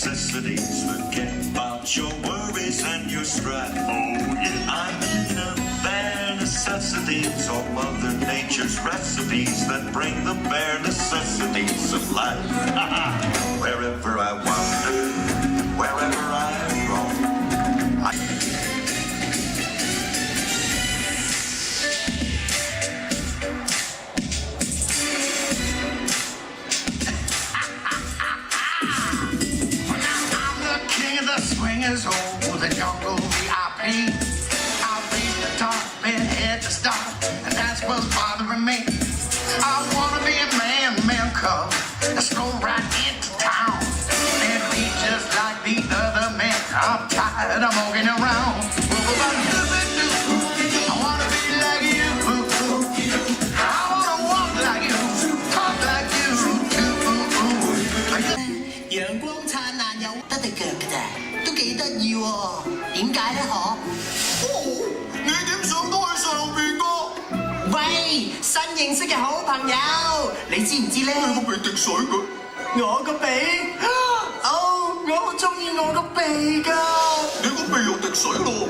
necessities. Forget about your worries and your strife. Oh, yeah. I mean the bare necessities, all Mother Nature's recipes that bring the bare necessities of life. Wherever I wander, wherever I roam. Swingers, oh, the jungle VIP. I'll reach the top and head to start, and that's what's bothering me. I wanna be a man cub, and stroll right into town, and be just like the other men. I'm tired of walking around. I wanna be like you. I wanna walk like you, talk like you too. 陽光燦爛有得對腳嘅啫。都幾得意喎，點解咧？嗬？哦，你點上到去上邊㗎？喂，新認識嘅好朋友，你知唔知咧？你個鼻滴水嘅，我個鼻？哦，我好中意我個鼻㗎。你個鼻又滴水咯？